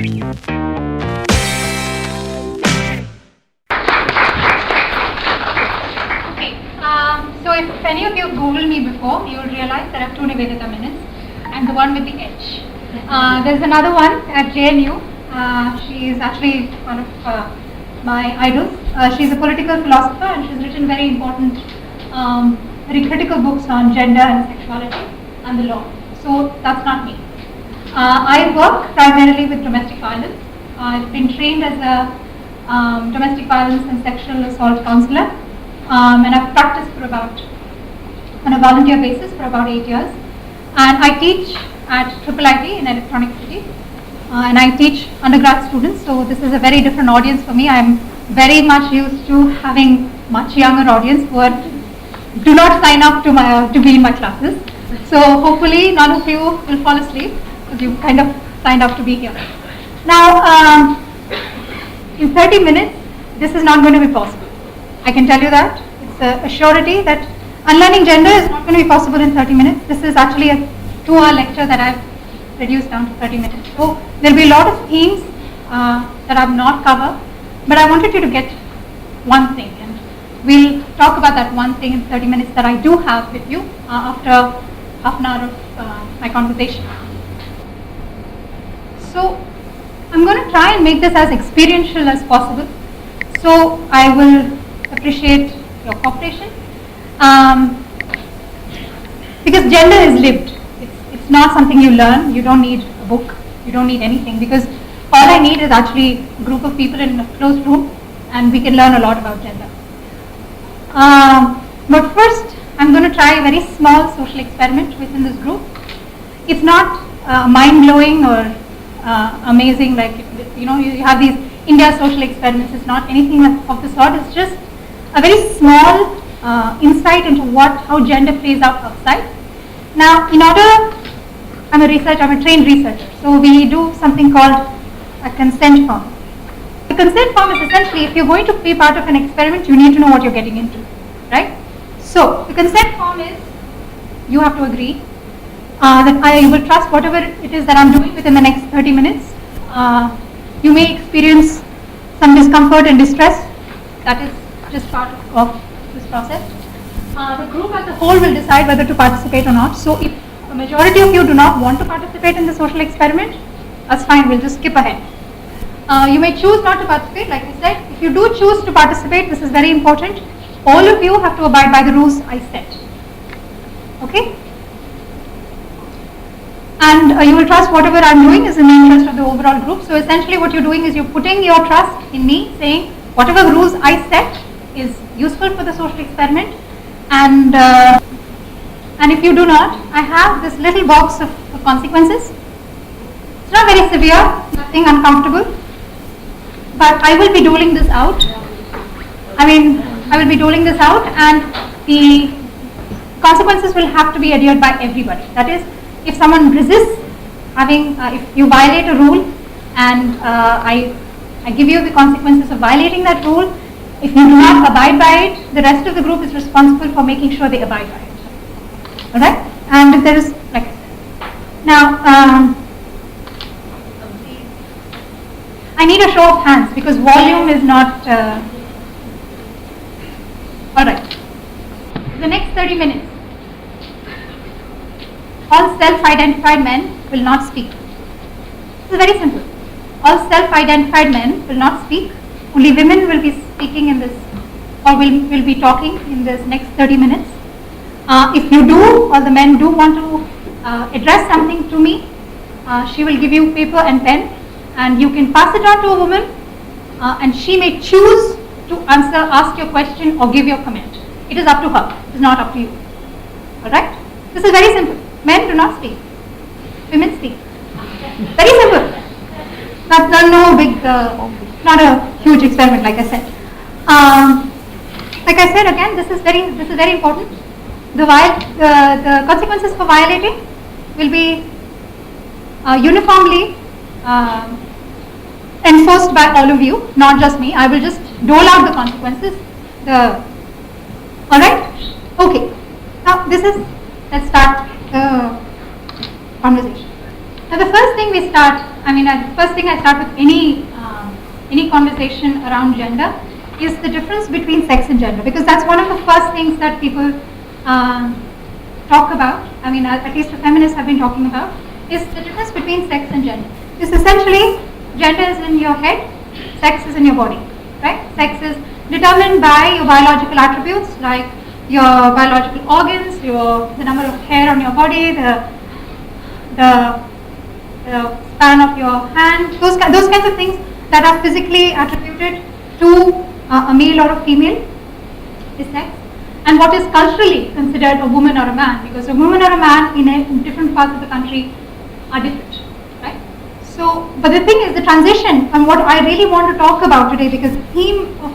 So if any of you Googled me before, you will realize there are two Nivedita minutes. I'm the one with the edge. There's another one at JNU. She is actually one of my idols. She's a political philosopher and she's written very important, very critical books on gender and sexuality and the law. So that's not me. I work primarily with domestic violence. I've been trained as a domestic violence and sexual assault counselor. And I've practiced on a volunteer basis for about 8 years. And I teach at IIIT in Electronic City. And I teach undergrad students, so this is a very different audience for me. I'm very much used to having much younger audience who do not sign up to be in my classes. So hopefully none of you will fall asleep because you kind of signed up to be here. Now, in 30 minutes, this is not going to be possible. I can tell you that. It's a surety that unlearning gender is not going to be possible in 30 minutes. This is actually a 2-hour lecture that I've reduced down to 30 minutes. So there will be a lot of themes that I've not covered, but I wanted you to get one thing, and we'll talk about that one thing in 30 minutes that I do have with you after half an hour of my conversation. So I'm going to try and make this as experiential as possible. So I will appreciate your cooperation because gender is lived. It's not something you learn. You don't need a book. You don't need anything, because all I need is actually a group of people in a closed room and we can learn a lot about gender. But first I'm going to try a very small social experiment within this group. It's not mind-blowing or amazing, like you have these India social experiments. It's not anything of the sort. It's just a very small insight into how gender plays out outside. Now, I'm a trained researcher, so we do something called a consent form. The consent form is essentially, if you're going to be part of an experiment, you need to know what you're getting into, right? So the consent form is, you have to agree that I will trust whatever it is that I'm doing within the next 30 minutes. You may experience some discomfort and distress. That is just part of this process. The group as a whole will decide whether to participate or not. So if a majority of you do not want to participate in the social experiment, that's fine, we'll just skip ahead. You may choose not to participate, like I said. If you do choose to participate, this is very important. All of you have to abide by the rules I set. Okay? And you will trust whatever I'm doing is in the interest of the overall group. So essentially what you're doing is you're putting your trust in me, saying whatever rules I set is useful for the social experiment. And if you do not, I have this little box of consequences. It's not very severe, nothing uncomfortable, but I will be doling this out. I will be doling this out, and the consequences will have to be adhered by everybody. That is, if someone resists if you violate a rule, and I give you the consequences of violating that rule. If you do not abide by it, the rest of the group is responsible for making sure they abide by it. Alright? And if there is, like I said. Now, I need a show of hands because volume is not. Alright. The next 30 minutes. All self-identified men will not speak. This is very simple. All self-identified men will not speak. Only women will be speaking in this, or will be talking in this next 30 minutes. If you do, or the men do want to address something to me, she will give you paper and pen, and you can pass it on to a woman, and she may choose to ask your question or give your comment. It is up to her. It is not up to you. Alright? This is very simple. Men do not speak. Women speak. Very simple. That's no big, not a huge experiment, like I said. Like I said again, this is very important. The consequences for violating will be uniformly enforced by all of you, not just me. I will just dole out the consequences. Alright? Okay. Now let's start the conversation. Now the first thing we start, the first thing I start with any conversation around gender is the difference between sex and gender, because that's one of the first things that people talk about. At least the feminists have been talking about, is the difference between sex and gender. Because essentially, gender is in your head, sex is in your body, right? Sex is determined by your biological attributes, like your biological organs, the number of hair on your body, the span of your hand, those kinds of things that are physically attributed to a male or a female is sex. And what is culturally considered a woman or a man, because a woman or a man in different parts of the country are different, right? So, but the thing is, the transition, and what I really want to talk about today, because the theme of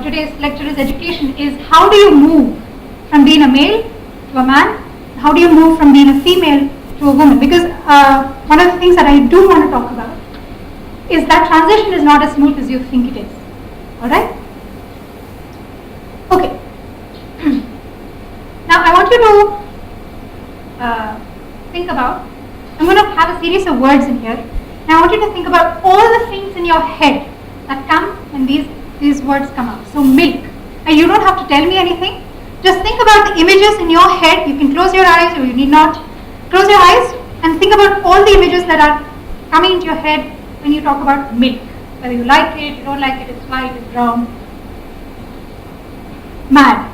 today's lecture is education, is how do you move from being a male to a man? How do you move from being a female to a woman? Because one of the things that I do want to talk about is that transition is not as smooth as you think it is. Alright? Okay. Now I want you to think about, I'm going to have a series of words in here. Now I want you to think about all the things in your head that come when these words come out. So milk. And you don't have to tell me anything. Just think about the images in your head. You can close your eyes, or you need not. Close your eyes and think about all the images that are coming into your head when you talk about milk. Whether you like it, you don't like it, it's white, it's brown. Mad.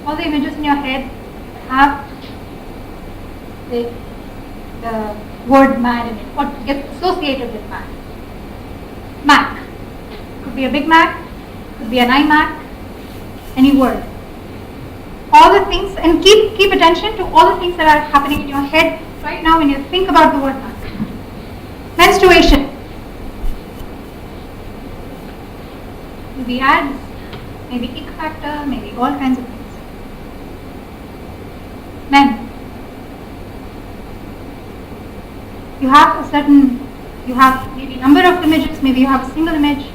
All the images in your head have the word mad in it, what gets associated with mad. Mac. Could be a Big Mac, could be an iMac, any word. All the things, and keep attention to all the things that are happening in your head right now when you think about the word mac. Menstruation. Maybe ads, maybe ick factor, maybe all kinds of things. Men. You have maybe a number of images, maybe you have a single image.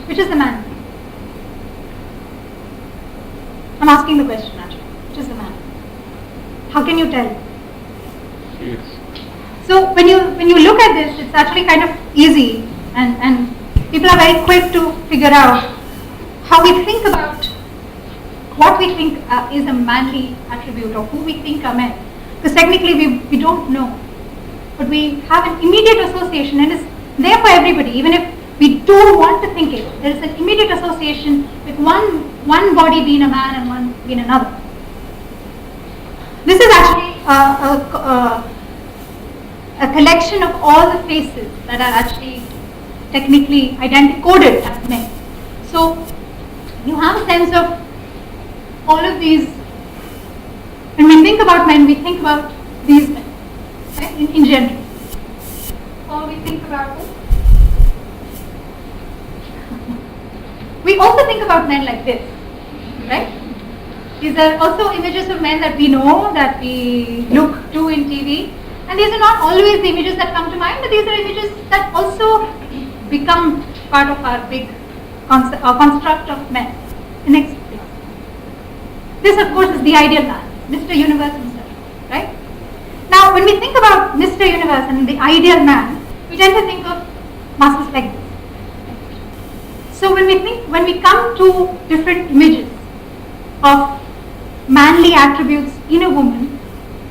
Which is the man? I'm asking the question actually. Which is the man? How can you tell? Yes. So when you look at this, it's actually kind of easy, and people are very quick to figure out how we think about what we think is a manly attribute, or who we think are men. Because technically we don't know, but we have an immediate association, and it's there for everybody, even if we don't want to think it. There is an immediate association with one body being a man and one being another. This is actually a collection of all the faces that are actually technically coded as men. So you have a sense of all of these. When we think about men, we think about these men, right? in general. Or we think about this. We also think about men like this, right? These are also images of men that we know, that we look to in TV. And these are not always the images that come to mind, but these are images that also become part of our big construct of men. The next thing. This, of course, is the ideal man, Mr. Universe himself, right? Now, when we think about Mr. Universe and the ideal man, we tend to think of muscles like this. So when we come to different images of manly attributes in a woman,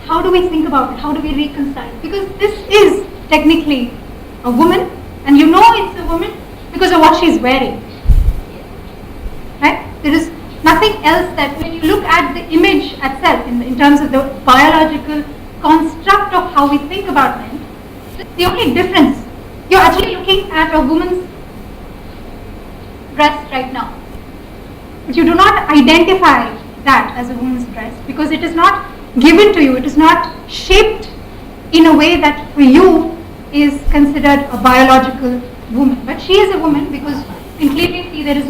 how do we think about it? How do we reconcile? Because this is technically a woman, and you know it's a woman because of what she's wearing. Right? There is nothing else that, when you look at the image itself, in terms of the biological construct of how we think about men, the only difference, you're actually looking at a woman's dress right now. But you do not identify that as a woman's dress because it is not given to you, it is not shaped in a way that for you is considered a biological woman. But she is a woman because you can clearly see there is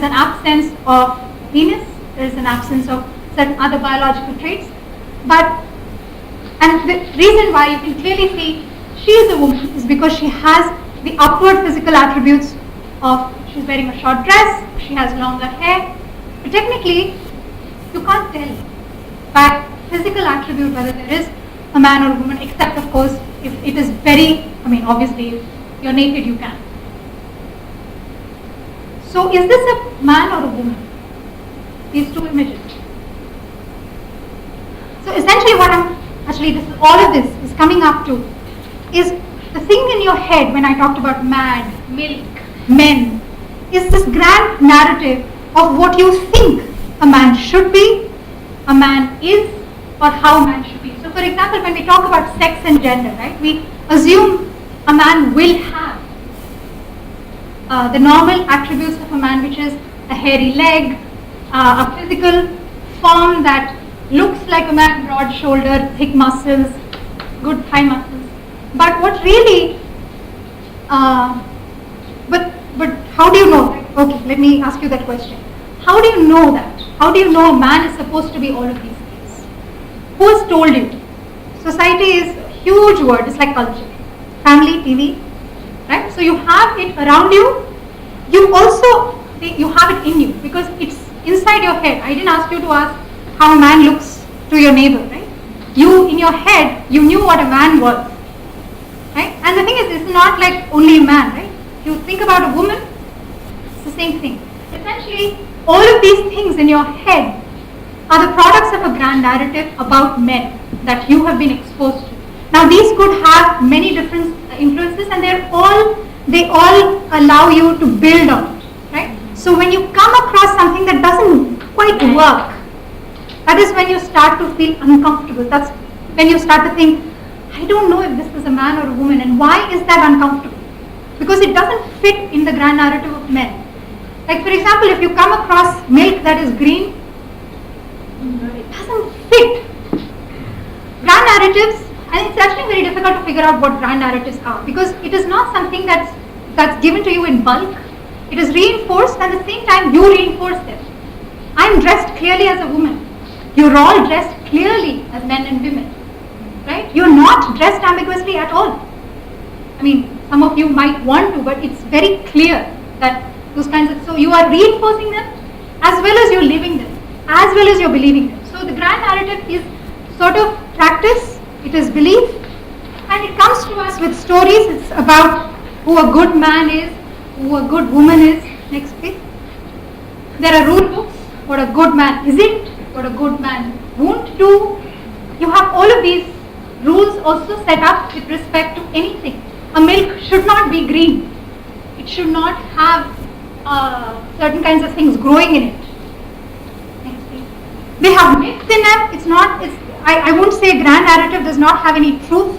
an absence of penis, there is an absence of certain other biological traits. And the reason why you can clearly see she is a woman is because she has the upward physical attributes of, she's wearing a short dress, she has longer hair, But technically, you can't tell by physical attribute whether there is a man or a woman, except of course if it is obviously if you're naked you can. So is this a man or a woman? These two images. So essentially what all of this is coming up to is the thing in your head when I talked about mad, milk, men, is this grand narrative of what you think a man should be, a man is, or how a man should be. So for example, when we talk about sex and gender, right, we assume a man will have the normal attributes of a man, which is a hairy leg, a physical form that looks like a man, broad shoulder, thick muscles, good thigh muscles. But what really, but how do you know that? Okay, let me ask you that question. How do you know that? How do you know a man is supposed to be all of these things? Who has told you? Society is a huge word, it's like culture. Family, TV, right? So you have it around you. You also, you have it in you because it's inside your head. I didn't ask you to ask how a man looks to your neighbor, right? You, in your head, you knew what a man was, right? And the thing is, it's not like only a man, right? You think about a woman, it's the same thing. Essentially, all of these things in your head are the products of a grand narrative about men that you have been exposed to. Now, these could have many different influences, and they all allow you to build on it, right? So when you come across something that doesn't quite work, that is when you start to feel uncomfortable. That's when you start to think, I don't know if this is a man or a woman, and why is that uncomfortable? Because it doesn't fit in the grand narrative of men. Like for example, if you come across milk that is green, it doesn't fit. Grand narratives, and it's actually very difficult to figure out what grand narratives are because it is not something that's given to you in bulk. It is reinforced, and at the same time you reinforce them. I'm dressed clearly as a woman. You're all dressed clearly as men and women, right? You're not dressed ambiguously at all. I mean, some of you might want to, but it's very clear that those kinds of, so you are reinforcing them as well as you're living them, as well as you're believing them. So the grand narrative is sort of practice, it is belief, and it comes to us with stories. It's about who a good man is, who a good woman is. Next please. There are rule books, what a good man isn't, what a good man won't do. You have all of these rules also set up with respect to anything. A milk should not be green. It should not have certain kinds of things growing in it. Next please. They have myths in them. I won't say grand narrative does not have any truth.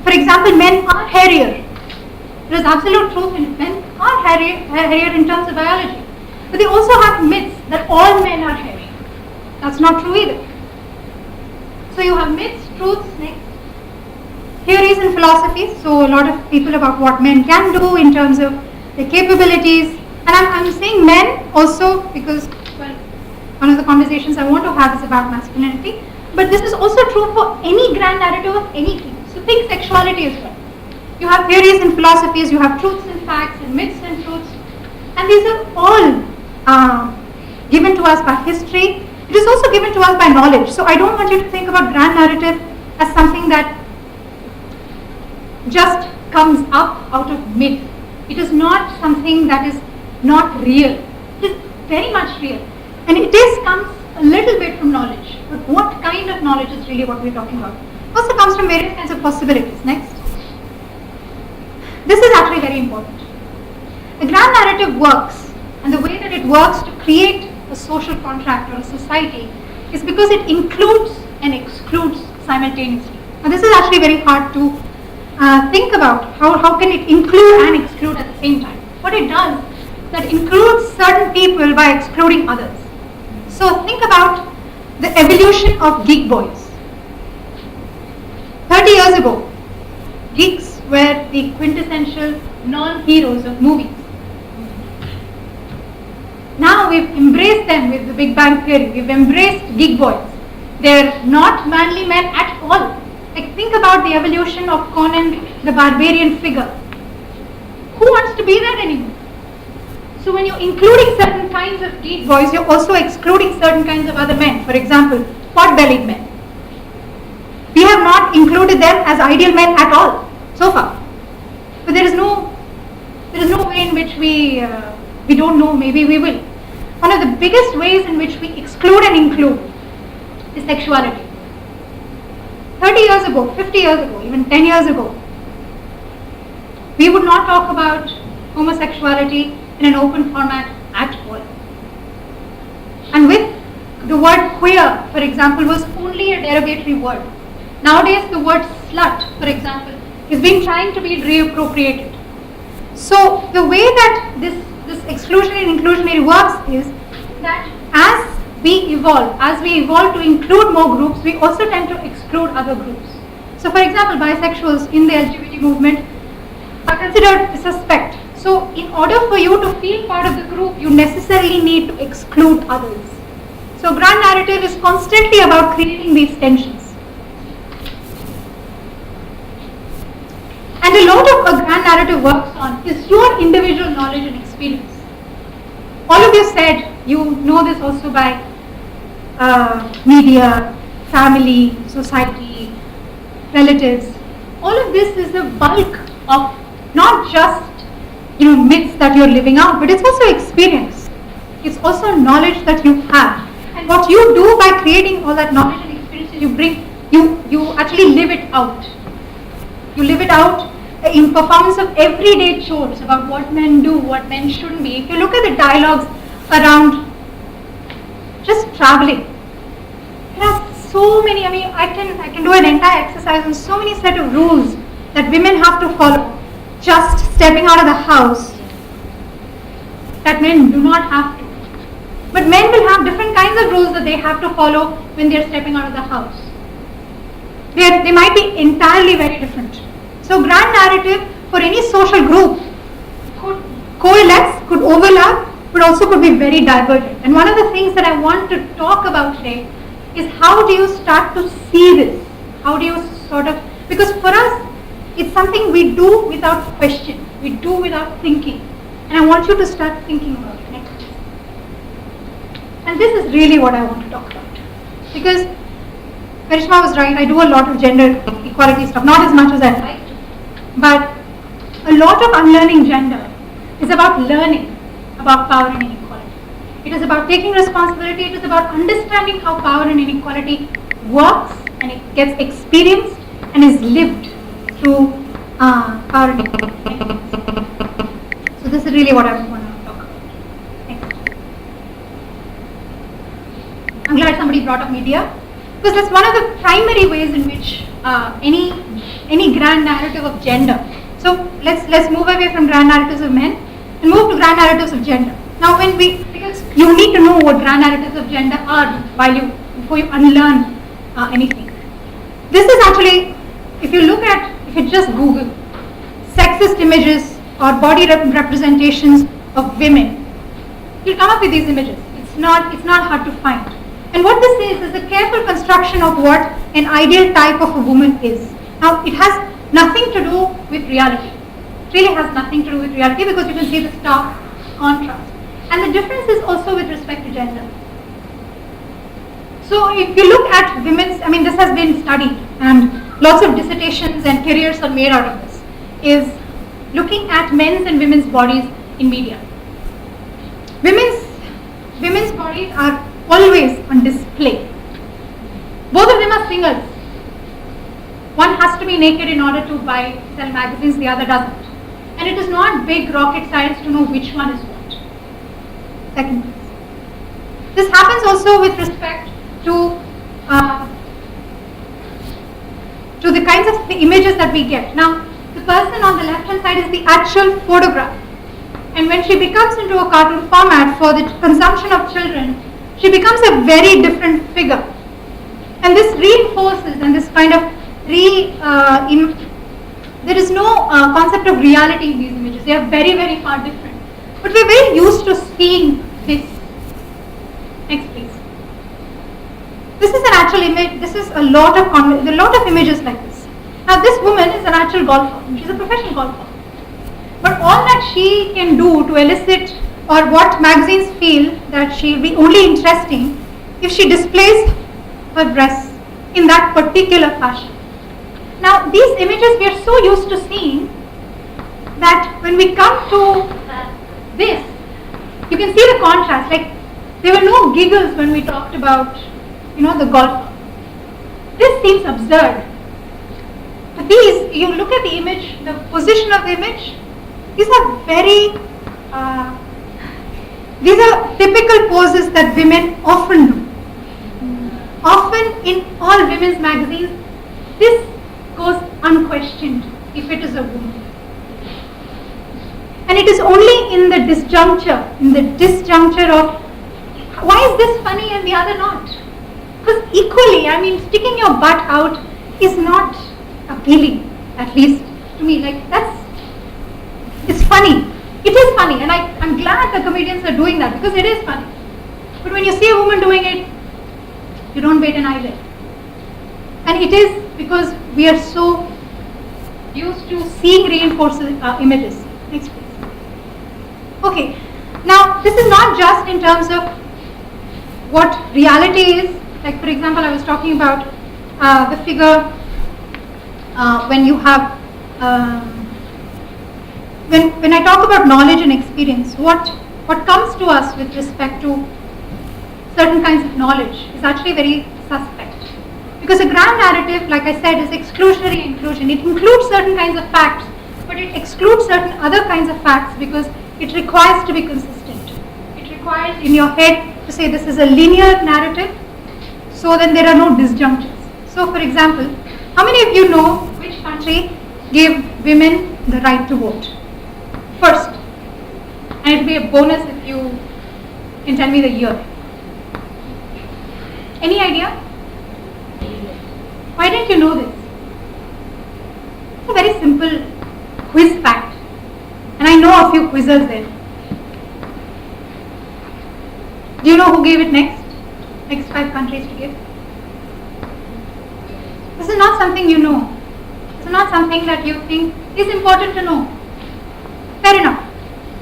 For example, men are hairier. There is absolute truth in it. Men are hairier in terms of biology. But they also have myths that all men are hairy. That's not true either. So you have myths, truths, next. Theories and philosophies. So a lot of people about what men can do in terms of their capabilities. And I'm saying men also because, well, one of the conversations I want to have is about masculinity. But this is also true for any grand narrative of anything. So think sexuality as well. You have theories and philosophies, you have truths and facts and myths and truths. And these are all given to us by history. It is also given to us by knowledge. So I don't want you to think about grand narrative as something that just comes up out of myth. It is not something that is not real. It is very much real. And it comes a little bit from knowledge. But what kind of knowledge is really what we're talking about? Also comes from various kinds of possibilities. Next. This is actually very important. The grand narrative works, and the way that it works to create a social contract or a society is because it includes and excludes simultaneously. Now this is actually very hard to think about. How can it include and exclude at the same time? What it does is that it includes certain people by excluding others. So think about the evolution of geek boys. 30 years ago, geeks were the quintessential non-heroes of movies. Now we've embraced them with the Big Bang Theory. We've embraced geek boys. They're not manly men at all. Like think about the evolution of Conan the Barbarian figure. Who wants to be that anymore? So when you're including certain kinds of deep boys, you're also excluding certain kinds of other men. For example, pot-bellied men. We have not included them as ideal men at all so far. But there is no way in which we don't know. Maybe we will. One of the biggest ways in which we exclude and include is sexuality. 30 years ago, 50 years ago, even 10 years ago, we would not talk about homosexuality in an open format at all. And with the word queer, for example, was only a derogatory word. Nowadays, the word slut, for example, is being trying to be reappropriated. So the way that this exclusionary and inclusionary works is that as we evolve to include more groups, we also tend to exclude other groups. So for example, bisexuals in the LGBT movement are considered suspect. So in order for you to feel part of the group, you necessarily need to exclude others. So grand narrative is constantly about creating these tensions. And a lot of a grand narrative works on is your individual knowledge and experience. All of you said, you know this also by media, family, society, relatives. All of this is the bulk of not just myths that you're living out, but it's also experience. It's also knowledge that you have. And what you do by creating all that knowledge and experience you actually live it out. You live it out in performance of everyday chores about what men do, what men shouldn't be. If you look at the dialogues around just traveling, there are so many. I can do an entire exercise on so many set of rules that women have to follow just stepping out of the house that men do not have to. But men will have different kinds of rules that they have to follow when they are stepping out of the house. They might be entirely very different. So grand narrative for any social group could coalesce, could overlap, but also could be very divergent. And one of the things that I want to talk about today is how do you start to see this? How do you because for us, it's something we do without question, we do without thinking. And I want you to start thinking about it next. And this is really what I want to talk about. Because Karishma was right, I do a lot of gender equality stuff, not as much as I'd like to. But a lot of unlearning gender is about learning about power and inequality. It is about taking responsibility, it is about understanding how power and inequality works and it gets experienced and is lived through power and inequality. So this is really what I want to talk about. Next. I'm glad somebody brought up media, because that's one of the primary ways in which any grand narrative of gender. So let's move away from grand narratives of men and move to grand narratives of gender. Now because you need to know what grand narratives of gender are before you unlearn anything. This is actually, if you just Google sexist images or body representations of women, you'll come up with these images. It's not hard to find. And what this is a careful construction of what an ideal type of a woman is. Now, it has nothing to do with reality. It really has nothing to do with reality, because you can see the stark contrast. And the difference is also with respect to gender. So if you look at women's, this has been studied and lots of dissertations and careers are made out of this, is looking at men's and women's bodies in media. Women's bodies are always on display. Both of them are singles. One has to be naked in order to sell magazines, the other doesn't. And it is not big rocket science to know which one is what. Second place. This happens also with respect to the kinds of the images that we get. Now, the person on the left hand side is the actual photograph. And when she becomes into a cartoon format for the consumption of children, she becomes a very different figure. And this reinforces and this kind of there is no concept of reality in these images. They are very, very far different. But we're very used to seeing this. Next, please. This is an actual image. This is a lot of images like this. Now, this woman is an actual golfer. She's a professional golfer. But all that she can do to elicit or what magazines feel that she'll be only interesting if she displays her breasts in that particular fashion. Now, these images we are so used to seeing that when we come to this, you can see the contrast. Like, there were no giggles when we talked about, the golfer. This seems absurd. But these, you look at the image, the position of the image, these are these are typical poses that women often do. Often in all women's magazines, this goes unquestioned if it is a woman. And it is only in the disjuncture of why is this funny and the other not? Because equally, sticking your butt out is not appealing, at least to me. It's funny. It is funny, and I'm glad the comedians are doing that because it is funny. But when you see a woman doing it, you don't bat an eyelid. And it is because we are so used to seeing reinforcing images. Next please. Okay, now this is not just in terms of what reality is. Like, for example, I was talking about the figure when you have when I talk about knowledge and experience, what comes to us with respect to certain kinds of knowledge is actually very suspect. Because a grand narrative, like I said, is exclusionary inclusion. It includes certain kinds of facts, but it excludes certain other kinds of facts because it requires to be consistent. It requires in your head to say this is a linear narrative, so then there are no disjunctures. So, for example, how many of you know which country gave women the right to vote? First, and it will be a bonus if you can tell me the year. Any idea? Why didn't you know this? It's a very simple quiz fact, and I know a few quizzers there. Do you know who gave it next? Next 5 countries to give? This is not something you know. This is not something that you think is important to know. Fair enough.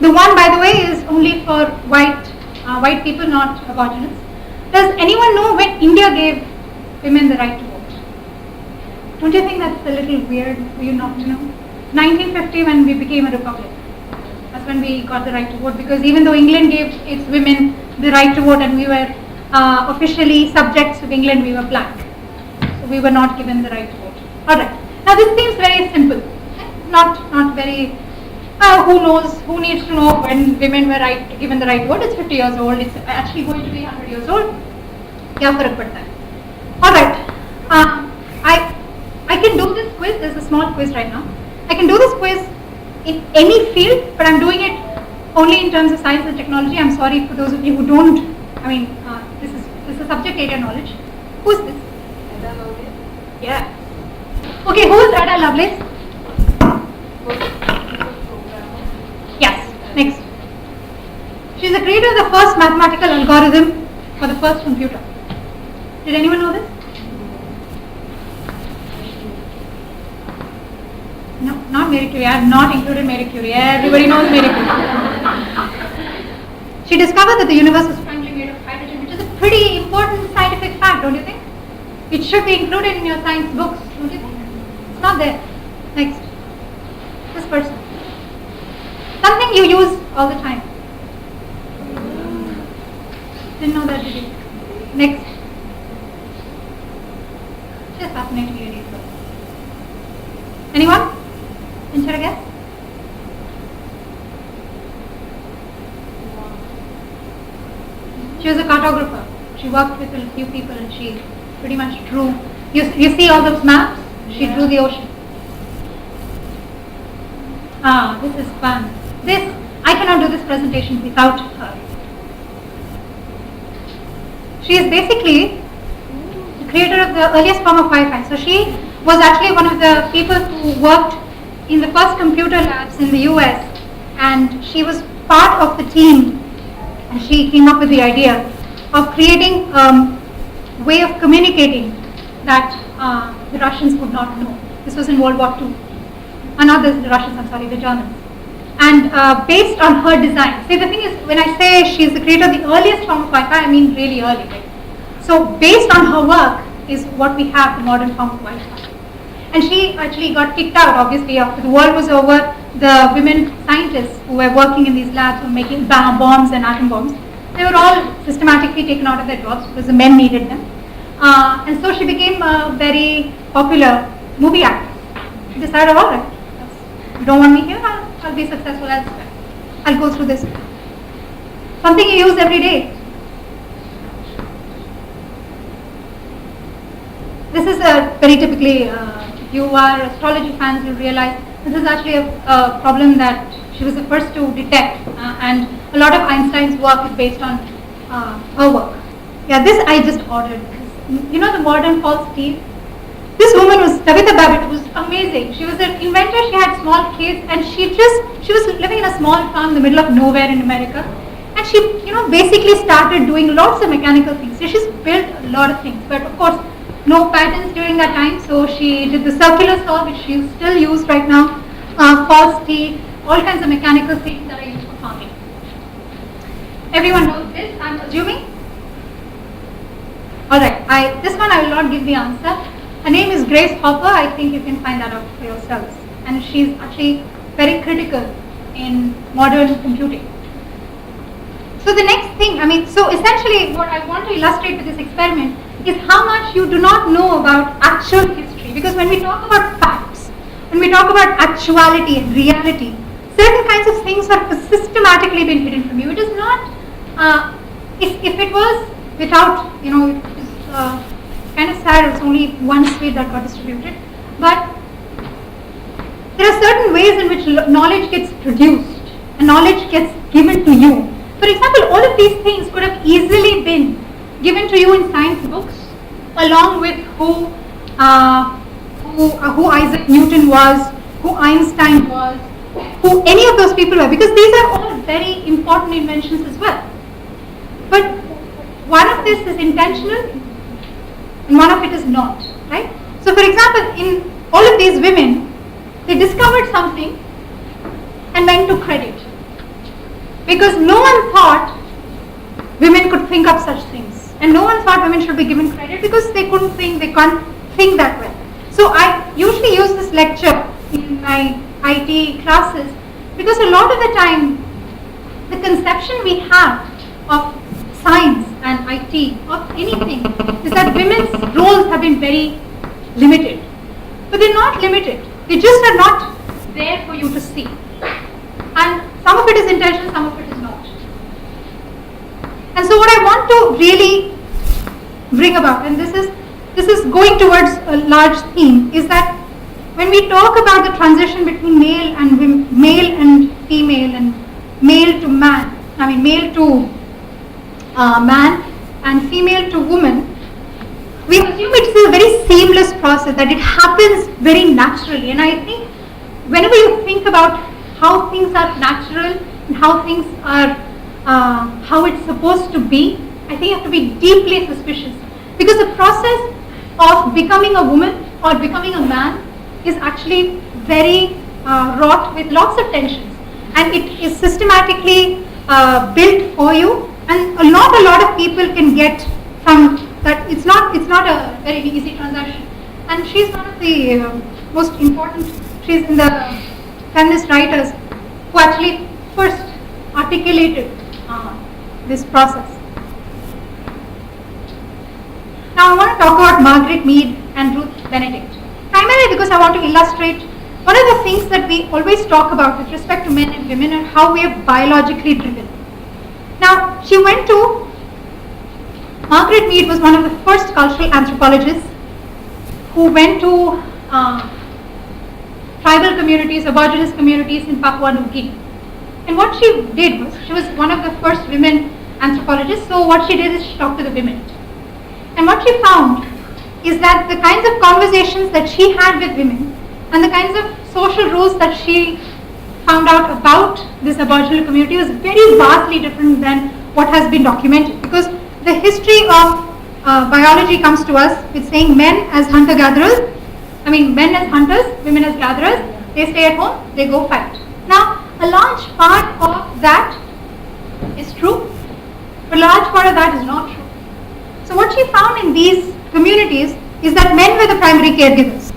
The one, by the way, is only for white people, not Aborigines. Does anyone know when India gave women the right to vote? Don't you think that's a little weird for you not to know? 1950, when we became a republic. That's when we got the right to vote, because even though England gave its women the right to vote and we were officially subjects of England, we were black. So we were not given the right to vote. Alright. Now this seems very simple. Not very, who knows, who needs to know when women were given the right to vote? It's 50 years old, it's actually going to be 100 years old. Kya farak padta hai? Alright. I can do this quiz, there's a small quiz right now. I can do this quiz in any field, but I'm doing it only in terms of science and technology. I'm sorry for those of you who don't, this is subject area knowledge. Who's this? Ada Lovelace. Yeah. Okay, who is Ada Lovelace? Yes, next. She's the creator of the first mathematical algorithm for the first computer. Did anyone know this? No, not Marie Curie. I have not included Marie Curie. Everybody knows Marie Curie. She discovered that the universe was primarily made of hydrogen, which is a pretty important scientific fact, don't you think? It should be included in your science books, don't you think? It's not there. Next. This person. Something you use all the time. Didn't know that, did you? Next. Just fascinating ladies. Anyone? Venture a guess? She was a cartographer. She worked with a few people and she pretty much drew. You see all those maps? She drew the ocean. This is fun. I cannot do this presentation without her. She is basically the creator of the earliest form of Wi-Fi. So she was actually one of the people who worked in the first computer labs in the US, and she was part of the team, and she came up with the idea of creating a way of communicating that the Russians would not know. This was in World War II. Not the Russians, I'm sorry, the Germans. And based on her design, see the thing is, when I say she's the creator of the earliest form of Wi-Fi, I mean really early. Right? So based on her work is what we have, the modern form of Wi-Fi. And she actually got kicked out, obviously, after the war was over. The women scientists who were working in these labs were making bombs and atom bombs. They were all systematically taken out of their jobs because the men needed them. And so she became a very popular movie actress. She decided, all right, you don't want me here, I'll be successful elsewhere. I'll go through this. Something you use every day. This is a very typically, if you are astrology fans, you'll realize this is actually a problem that she was the first to detect, and a lot of Einstein's work is based on her work. Yeah, this I just ordered. You know the modern false teeth? This woman was Tabitha Babbitt, was amazing. She was an inventor, she had small kids, and she was living in a small farm in the middle of nowhere in America. And she, basically started doing lots of mechanical things. So she's built a lot of things, but of course, no patents during that time, so she did the circular saw, which she still used right now, false teeth, all kinds of mechanical things that are used for farming. Everyone knows this, I'm assuming? Alright, this one I will not give the answer. Her name is Grace Hopper. I think you can find that out for yourselves. And she's actually very critical in modern computing. So the next thing, so essentially what I want to illustrate with this experiment is how much you do not know about actual history. Because when we talk about facts, when we talk about actuality and reality, certain kinds of things have systematically been hidden from you. It is not, if it was without, it was kind of sad, it's only one sweet that got distributed. But there are certain ways in which knowledge gets produced and knowledge gets given to you. For example, all of these things could have easily been given to you in science books, along with who Isaac Newton was, who Einstein was, who any of those people were, because these are all very important inventions as well. But one of this is intentional and one of it is not, right? So for example, in all of these women, they discovered something and went to credit. Because no one thought women could think up such things. And no one thought women should be given credit because they can't think that well. So I usually use this lecture in my IT classes because a lot of the time, the conception we have of science and IT, of anything, is that women's roles have been very limited. But they're not limited. They just are not there for you to see. And some of it is intentional, some of it is not. And so what I want to really bring about, and this is going towards a large theme, is that when we talk about the transition between male and female and male to man, male to man and female to woman, we assume it's a very seamless process, that it happens very naturally. And I think whenever you think about how things are natural and how things are, how it's supposed to be, I think you have to be deeply suspicious. Because the process of becoming a woman or becoming a man is actually very wrought with lots of tensions. And it is systematically built for you, and not a lot of people can get from that. It's not a very easy transaction. And she's one of the most important, she's in the feminist writers who actually first articulated this process. Now I want to talk about Margaret Mead and Ruth Benedict, primarily because I want to illustrate one of the things that we always talk about with respect to men and women and how we are biologically driven. Now, Margaret Mead was one of the first cultural anthropologists who went to tribal communities, Aborigines communities in Papua New Guinea. And what she did was, she was one of the first women anthropologists, so what she did is she talked to the women. And what she found is that the kinds of conversations that she had with women and the kinds of social rules that she found out about this Aboriginal community was very vastly different than what has been documented. Because the history of biology comes to us with saying men as hunter-gatherers, men as hunters, women as gatherers, they stay at home, they go fight. Now, A large part of that is true, but a large part of that is not true. So what she found in these communities is that men were the primary caregivers.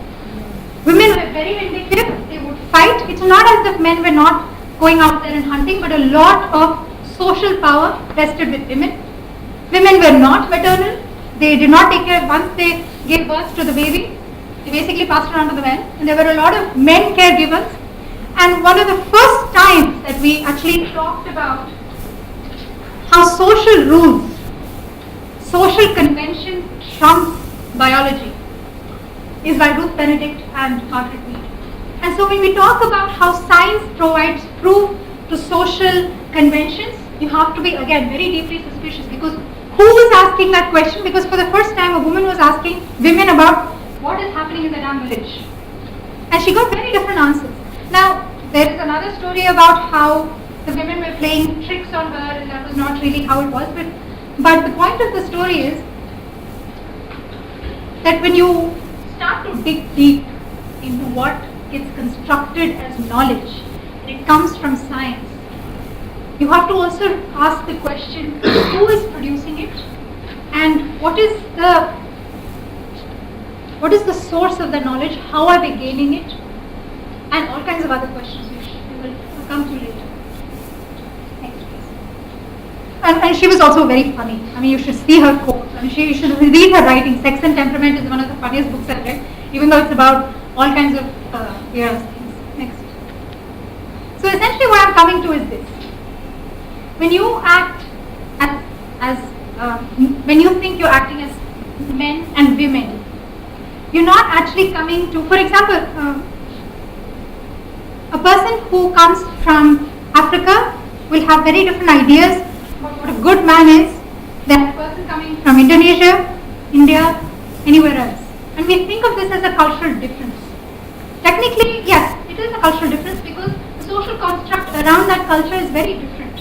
Women were very vindictive, they would fight. It's not as if men were not going out there and hunting, but a lot of social power rested with women. Women were not maternal, they did not take care. Once they gave birth to the baby, they basically passed it on to the men, and there were a lot of men caregivers. And one of the first times that we actually talked about how social rules, social convention trumps biology is by Ruth Benedict and Margaret Mead. And so when we talk about how science provides proof to social conventions, you have to be again very deeply suspicious, because who was asking that question? Because for the first time a woman was asking women about what is happening in the damn village. And she got very different answers. Now there is another story about how the women were playing tricks on her, and that was not really how it was. But the point of the story is that when you start to dig deep into what gets constructed as knowledge, and it comes from science, you have to also ask the question, who is producing it, and what is the source of the knowledge, how are they gaining it, and all kinds of other questions which we will come to later. Next, please. And she was also very funny. I mean, you should see her quotes. I mean, you should read her writing. Sex and Temperament is one of the funniest books I've read, even though it's about all kinds of weird things. Next. So essentially what I'm coming to is this. When you act when you think you're acting as men and women, you're not actually coming to, for example, a person who comes from Africa will have very different ideas about what a good man is than a person coming from Indonesia, India, anywhere else. And we think of this as a cultural difference. Technically, yes, it is a cultural difference because the social construct around that culture is very different.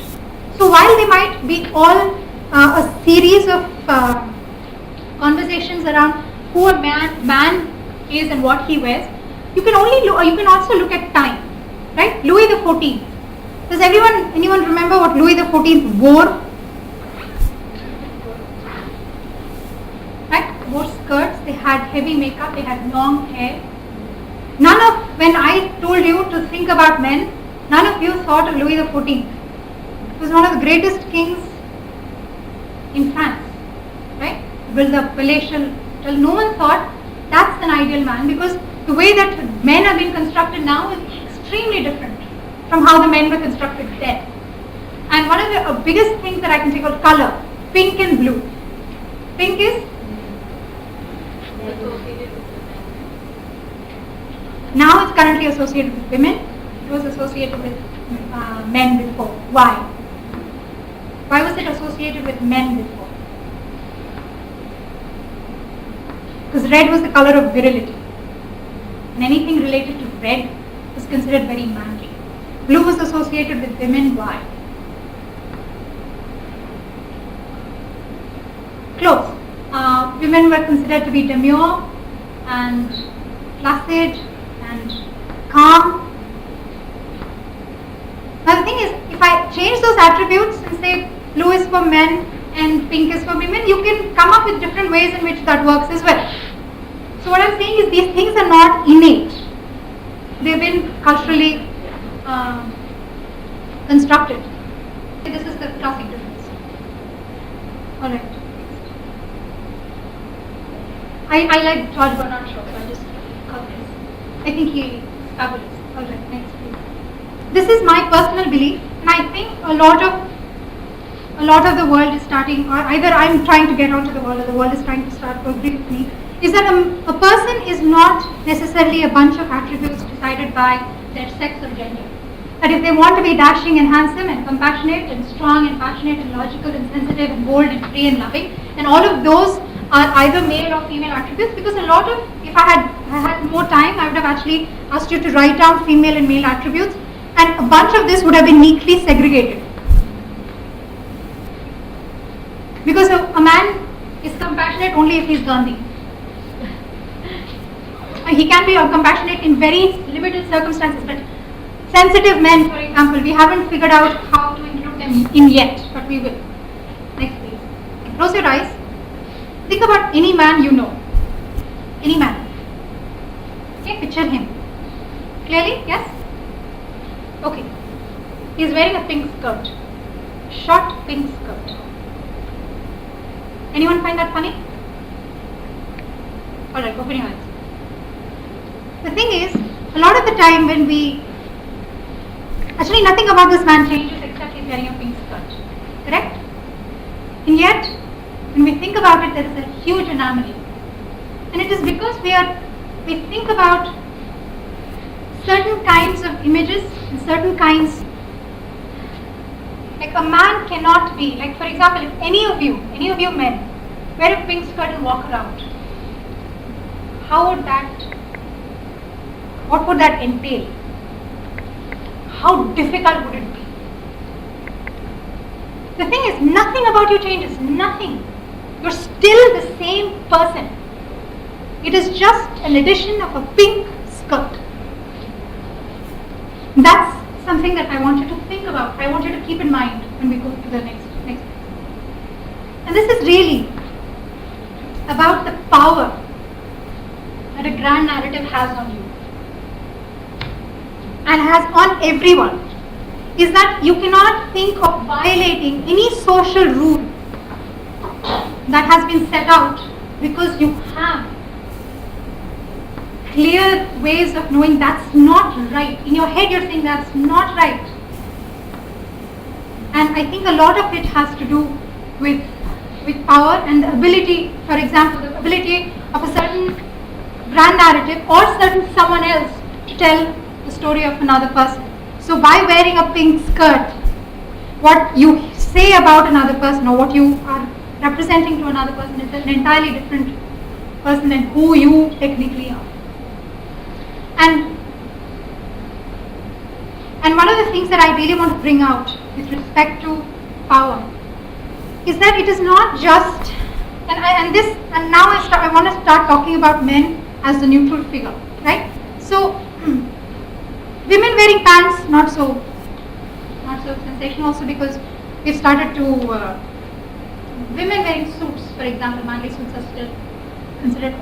So while they might be all a series of conversations around who a man is and what he wears, you can also look at time, right? Louis XIV. Does anyone remember what Louis XIV wore? Right? They wore skirts. They had heavy makeup. They had long hair. When I told you to think about men, none of you thought of Louis XIV. He was one of the greatest kings in France, right? Built up palatial. No one thought that's an ideal man, because the way that men are being constructed now is extremely different from how the men were constructed then. And one of the biggest things that I can say about color, pink and blue. Pink is now it's currently associated with women. It was associated with men before. Why? Why was it associated with men before? Because red was the color of virility. And anything related to red was considered very manly. Blue was associated with women. Why? Clothes. Women were considered to be demure and placid and calm. Now the thing is, if I change those attributes and say blue is for men and pink is for women, you can come up with different ways in which that works as well. So what I'm saying is, these things are not innate. They've been culturally constructed. This is the classic difference. Alright. I like George Bernard Shaw, so I'll just cover this. I think he is fabulous. Alright, next please. This is my personal belief, and I think a lot of the world is starting, or either I'm trying to get onto the world or the world is trying to start to agree with me, is that a person is not necessarily a bunch of attributes decided by their sex or gender. That if they want to be dashing and handsome and compassionate and strong and passionate and logical and sensitive and bold and free and loving, and all of those are either male or female attributes, because a lot of, if I had more time, I would have actually asked you to write down female and male attributes, and a bunch of this would have been neatly segregated. Because a man is compassionate only if he's Gandhi. He can be compassionate in very limited circumstances, but sensitive men, for example, we haven't figured out how to include them in yet, but we will. Next please. Close your eyes. Think about any man you know. Any man. Okay, picture him. Clearly, yes? Okay. He is wearing a pink skirt. Short pink skirt. Anyone find that funny? Alright, open your eyes. The thing is, a lot of the time when we... Actually, nothing about this man changes except he's wearing a pink skirt. Correct? And yet, when we think about it, there is a huge anomaly. And it is because we think about certain kinds of images and certain kinds. Like a man cannot be, like for example, if any of you men, wear a pink skirt and walk around, what would that entail? How difficult would it be? The thing is, nothing about you changes, nothing. You're still the same person. It is just an addition of a pink skirt. That's something that I want you to think about. I want you to keep in mind when we go to the next. And this is really about the power that a grand narrative has on you and has on everyone. Is that you cannot think of violating any social rule that has been set out because you have clear ways of knowing that's not right. In your head you're saying that's not right. And I think a lot of it has to do with power and the ability, for example, the ability of a certain grand narrative or certain someone else to tell the story of another person. So by wearing a pink skirt, what you say about another person or what you are representing to another person is an entirely different person than who you technically are. And one of the things that I really want to bring out with respect to power is that it is not just, I want to start talking about men as the neutral figure, right? So women wearing pants, not so sensational, also because we've started to women wearing suits, for example, manly suits are still considered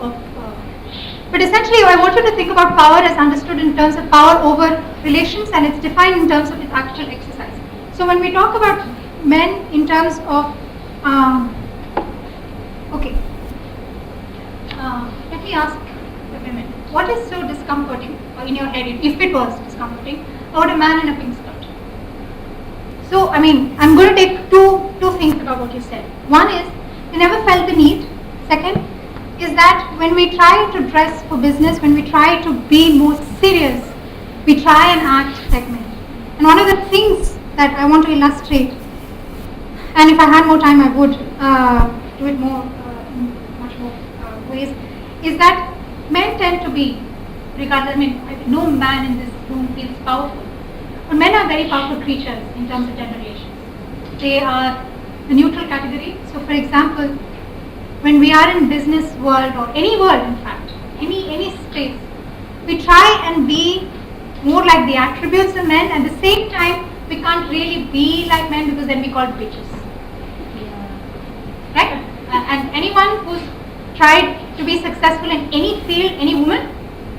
but essentially I want you to think about power as understood in terms of power over relations, and it's defined in terms of its actual exercise. So when we talk about men in terms of let me ask the women, what is so discomforting, or in your head, if it was discomforting, about a man in a pink skirt? So, I'm going to take two things about what you said. One is, you never felt the need. Second is that when we try to dress for business, when we try to be more serious, we try and act like men. And one of the things that I want to illustrate, and if I had more time I would do it more in much more ways, is that men tend to be, regardless, no man in this room feels powerful, but men are very powerful creatures in terms of gender relations. They are the neutral category. So for example, when we are in business world or any world, in fact, any space, we try and be more like the attributes of men. At the same time, we can't really be like men because then we call bitches. Right? And anyone who's tried to be successful in any field, any woman,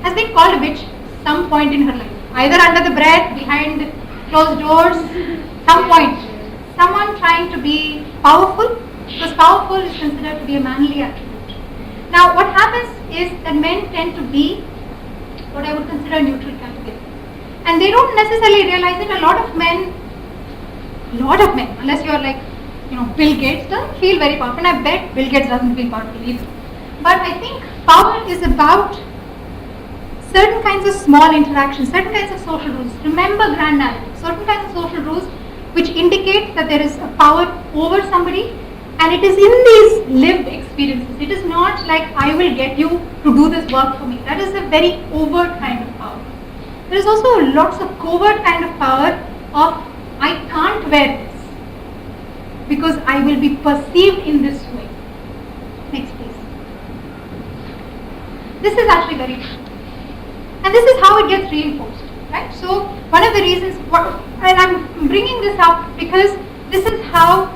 has been called a bitch some point in her life. Either under the breath, behind the closed doors, some point. Someone trying to be powerful, because powerful is considered to be a manly attribute. Now what happens is that men tend to be what I would consider a neutral category. And they don't necessarily realize that a lot of men, unless you're like, Bill Gates, doesn't feel very powerful. And I bet Bill Gates doesn't feel powerful either. But I think power is about certain kinds of small interactions, certain kinds of social rules. Remember grand narrative, certain kinds of social rules which indicate that there is a power over somebody, and it is in these lived experiences. It is not like I will get you to do this work for me. That is a very overt kind of power. There is also lots of covert kind of power of I can't wear this because I will be perceived in this way. Next please. This is actually very true. And this is how it gets reinforced. right? So one of the reasons, and I'm bringing this up because this is how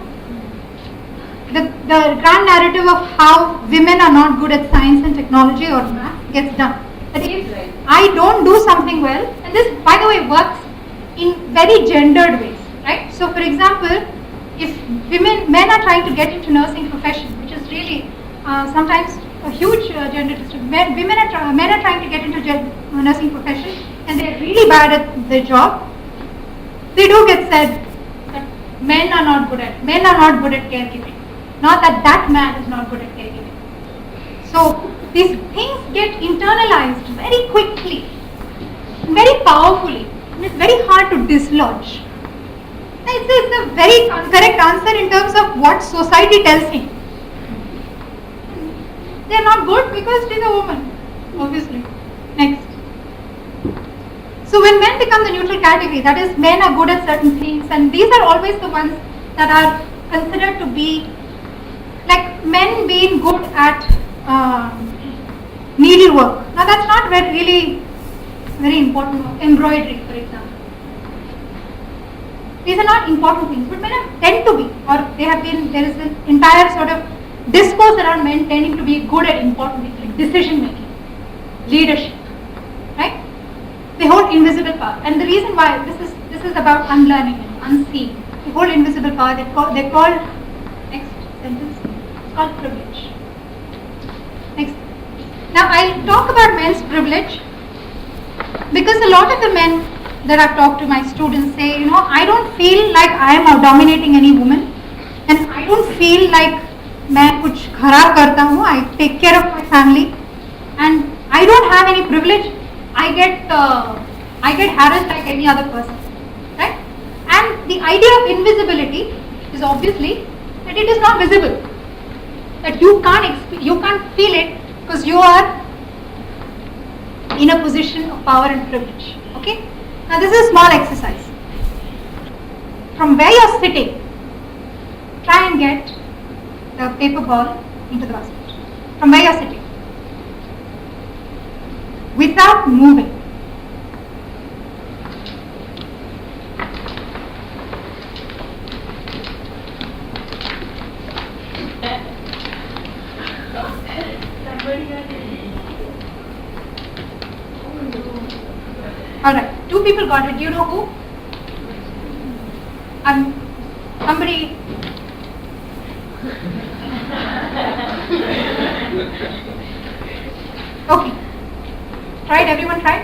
the grand narrative of how women are not good at science and technology or math gets done. That if I don't do something well, and this, by the way, works in very gendered ways, right? So, for example, if men are trying to get into nursing profession, which is really sometimes a huge gender distribution. Men are trying to get into nursing profession, and they're really bad at their job. They do get said that men are not good at caregiving. Not that man is not good at caregiving. So these things get internalized very quickly, very powerfully, and it's very hard to dislodge. It's a very correct answer in terms of what society tells him. They are not good because she's a woman, obviously. Next. So when men become the neutral category, that is, men are good at certain things, and these are always the ones that are considered to be like men being good at needlework. Now that's not really very important. Embroidery, for example. These are not important things, but men tend to be, or they have been. There is an entire sort of discourse around men tending to be good at important things like decision making, leadership, right? They hold invisible power, and the reason why this is about unlearning and unseeing. They hold invisible power. They call next sentence. It's called privilege. Next. Now I'll talk about men's privilege because a lot of the men that I've talked to, my students say, I don't feel like I am dominating any woman, and I don't feel like मैं कुछ खराब करता हूँ. I take care of my family, and I don't have any privilege. I get harassed like any other person, right? And the idea of invisibility is obviously that it is not visible, that you can't feel it because you are in a position of power and privilege. Okay. Now this is a small exercise. From where you are sitting, try and get the paper ball into the basket. From where you are sitting, without moving. Alright, 2 people got it. Do you know who? Somebody. Okay. Tried? Everyone tried?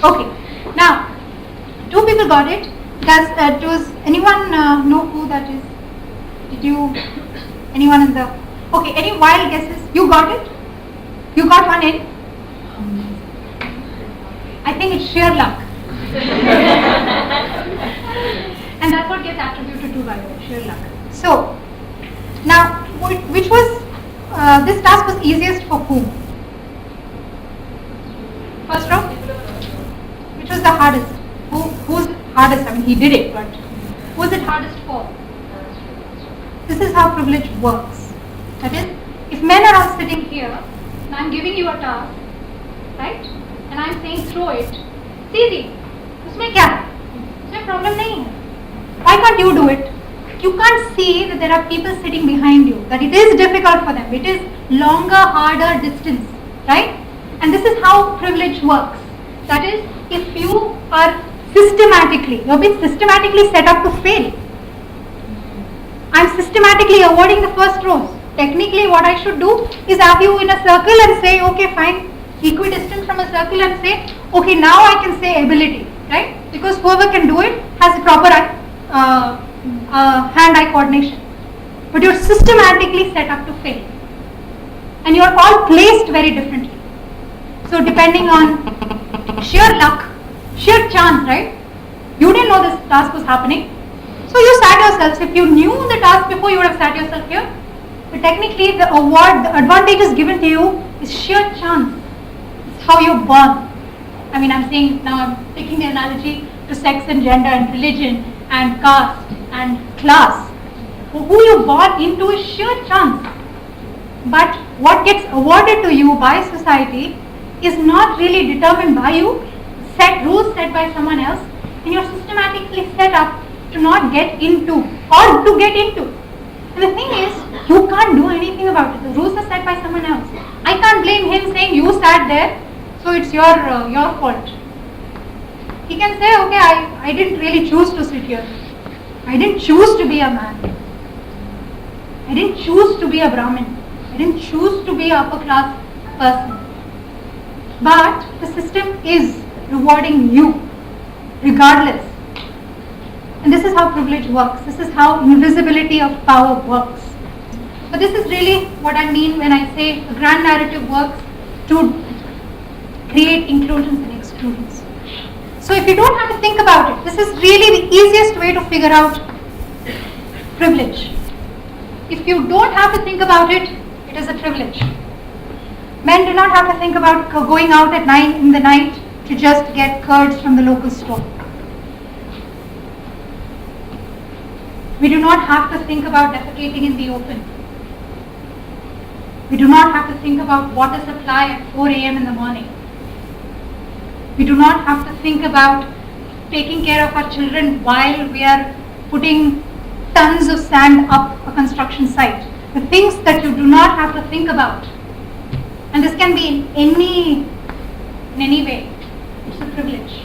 Okay. Now, 2 people got it. Does anyone know who that is? Anyone in the... Okay, any wild guesses? You got it? You got one in? I think it's sheer luck. And that's what gets attributed to, by the way, sheer luck. So, now, which was, this task was easiest for whom? First row? Which was the hardest? Who's hardest? I mean, he did it, but who's it hardest for? This is how privilege works. That is, if men are all sitting here, and I'm giving you a task, right? And I'm saying throw it. It's easy. उसमें क्या है? उसमें problem नहीं है. Why can't you do it? You can't see that there are people sitting behind you, that it is difficult for them. It is longer, harder distance, right? And this is how privilege works. That is, if you are you have been systematically set up to fail. I'm systematically avoiding the first rows. Technically, what I should do is have you in a circle and say, okay, fine, equidistant from a circle and say, okay, now I can say ability, right? Because whoever can do it has a proper hand-eye coordination. But you're systematically set up to fail. And you're all placed very differently. So depending on sheer luck, sheer chance, right? You didn't know this task was happening. So you sat yourselves. If you knew the task before, you would have sat yourself here. But technically, the advantage is given to you is sheer chance. It's how you're born. I mean, I'm saying now, I'm taking the analogy to sex and gender and religion and caste and class. Who you're born into is sheer chance. But what gets awarded to you by society is not really determined by you, rules set by someone else, and you're systematically set up to not get into or to get into. And the thing is, you can't do anything about it. The rules are set by someone else. I can't blame him saying you sat there, so it's your fault. He can say, okay, I didn't really choose to sit here. I didn't choose to be a man. I didn't choose to be a Brahmin. I didn't choose to be an upper class person. But the system is rewarding you regardless. And this is how privilege works. This is how invisibility of power works. But this is really what I mean when I say a grand narrative works to create inclusions and exclusions. So if you don't have to think about it, this is really the easiest way to figure out privilege. If you don't have to think about it, it is a privilege. Men do not have to think about going out at 9 in the night to just get curds from the local store. We do not have to think about defecating in the open. We do not have to think about water supply at 4 a.m. in the morning. We do not have to think about taking care of our children while we are putting tons of sand up a construction site. The things that you do not have to think about. And this can be in any way. It's a privilege.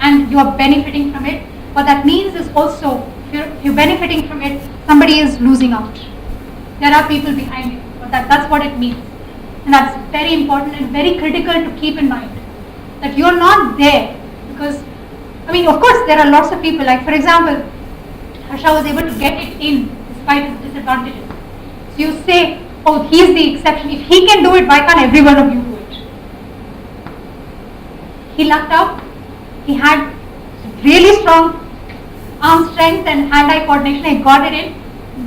And you are benefiting from it. What that means is also, if you're benefiting from it, somebody is losing out. There are people behind you. But that's what it means. And that's very important and very critical to keep in mind. That you're not there because, of course there are lots of people, like for example, Harsha was able to get it in despite his disadvantages. So you say, oh, he's the exception. If he can do it, why can't every one of you do it? He lucked out. He had really strong arm strength and hand-eye coordination. He got it in.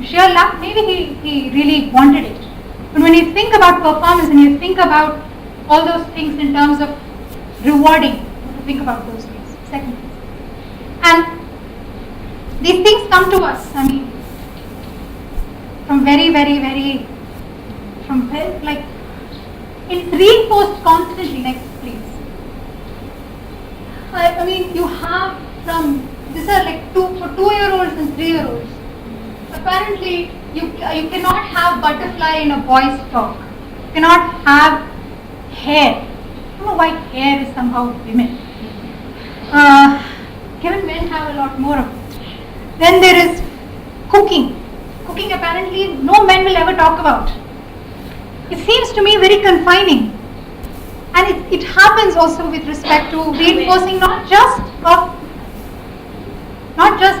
Sheer luck, maybe he really wanted it. But when you think about performance and you think about all those things in terms of rewarding, you have to think about those things. Second thing. And these things come to us, from it's reinforced constantly. Next, please. You have these are like for 2-year-olds and 3-year-olds. Apparently, you cannot have butterfly in a boy's frock. You cannot have hair. I don't know why hair is somehow women. Given men have a lot more of it. Then there is cooking. Cooking apparently no men will ever talk about. It seems to me very confining. And it happens also with respect to reinforcing not just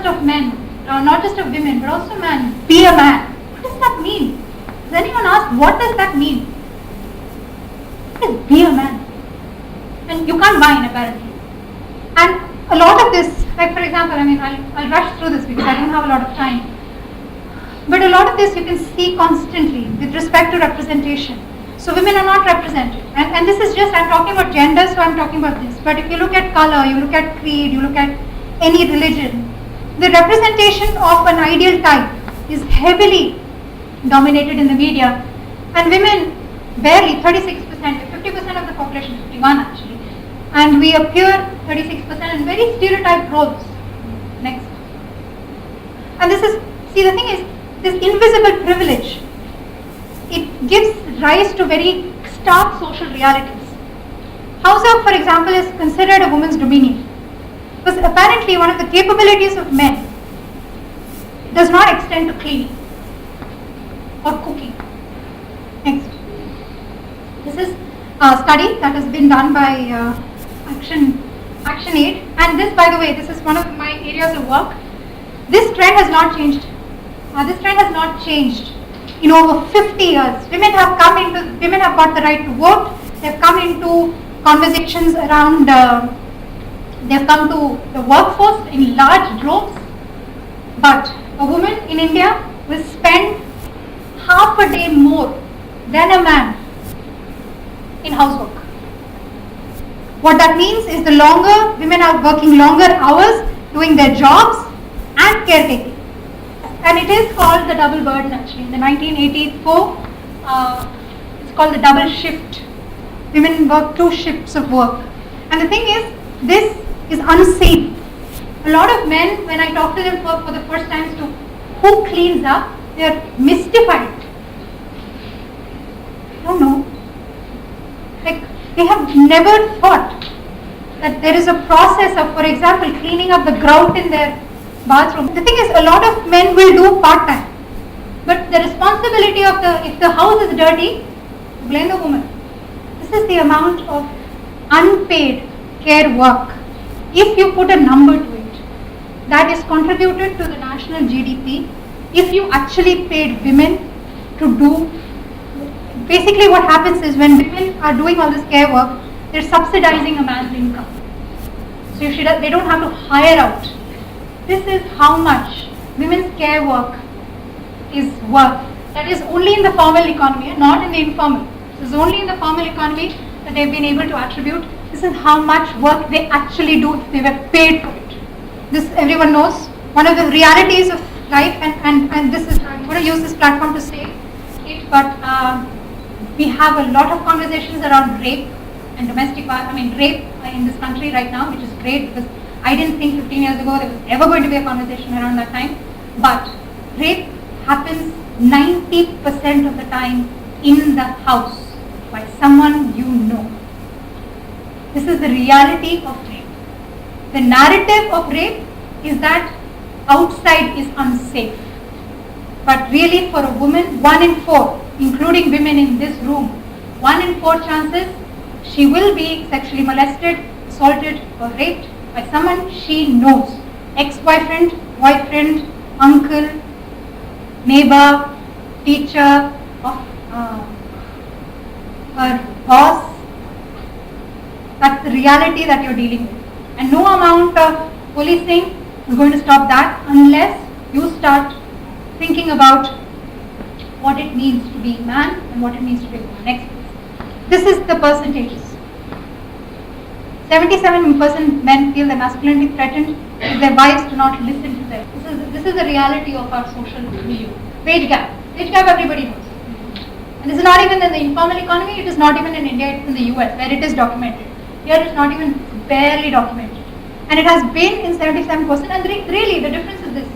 of men, or not just of women, but also man. Be a man. What does that mean? Does anyone ask what does that mean? What is be a man? And you can't whine apparently. And a lot of this, like for example, I'll rush through this because I don't have a lot of time. But a lot of this you can see constantly with respect to representation. So women are not represented. And this is just, I'm talking about gender, so I'm talking about this. But if you look at color, you look at creed, you look at any religion, the representation of an ideal type is heavily dominated in the media. And women, barely 36%, 50% of the population, 51 actually. And we appear 36% in very stereotyped roles. Next. And this is, see the thing is, this invisible privilege, it gives rise to very stark social realities. Housework, for example, is considered a woman's dominion. Because apparently one of the capabilities of men does not extend to cleaning or cooking. Next. This is a study that has been done by ActionAid, and this, by the way, this is one of my areas of work. This trend has not changed. In over 50 years. Women have got the right to vote. They've come into conversations around, they've come to the workforce in large droves. But a woman in India will spend half a day more than a man in housework. What that means is the longer women are working longer hours doing their jobs and caretaking. And it is called the double burden actually. In the 1984, it's called the double shift women work 2 shifts of work. And the thing is, this is unseen. A lot of men, when I talk to them for the first time as to who cleans up, they are mystified. I don't know. Like, they have never thought that there is a process of, for example, cleaning up the grout in their bathroom. The thing is, a lot of men will do part-time. But the responsibility of if the house is dirty, blame the woman. This is the amount of unpaid care work. If you put a number to it, that is contributed to the national GDP. If you actually paid women to do, basically what happens is when women are doing all this care work, they're subsidizing a man's income. So they don't have to hire out. This is how much women's care work is worth. That is only in the formal economy, not in the informal. This is only in the formal economy that they've been able to attribute. This is how much work they actually do if they were paid for it. This everyone knows. One of the realities of life, and this is, I'm going to use this platform to say it, but we have a lot of conversations around rape and domestic violence. Rape in this country right now, which is great because I didn't think 15 years ago there was ever going to be a conversation around that time. But rape happens 90% of the time in the house by someone you know. This is the reality of rape. The narrative of rape is that outside is unsafe. But really for a woman, 1 in 4, including women in this room, 1 in 4 chances she will be sexually molested, assaulted or raped by someone she knows. Ex-boyfriend, boyfriend, uncle, neighbor, teacher, of her boss. That's the reality that you're dealing with. And no amount of policing is going to stop that unless you start thinking about what it means to be a man and what it means to be a woman. Next. This is the percentages. 77% men feel their masculinity threatened if their wives do not listen to them. This is the reality of our social milieu. Wage gap. Wage gap everybody knows. And this is not even in the informal economy, it is not even in India, it's in the US where it is documented. Here it's not even barely documented. And it has been in 77%, and really the difference is this.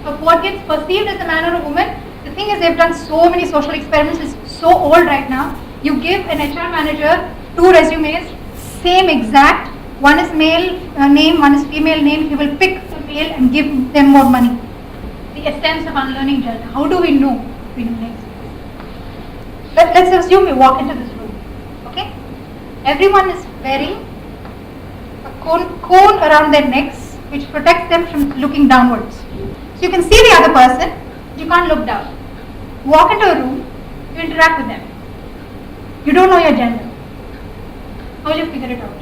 Of what gets perceived as a man or a woman, the thing is they've done so many social experiments, it's so old right now. You give an HR manager 2 resumes, same exact, one is male name, one is female name, he will pick the male and give them more money. The essence of unlearning gender. How do we know? We know next. Let's assume we walk into this room. Okay? Everyone is wearing a cone around their necks which protects them from looking downwards. So you can see the other person, you can't look down. Walk into a room, you interact with them. You don't know your gender. How will you figure it out?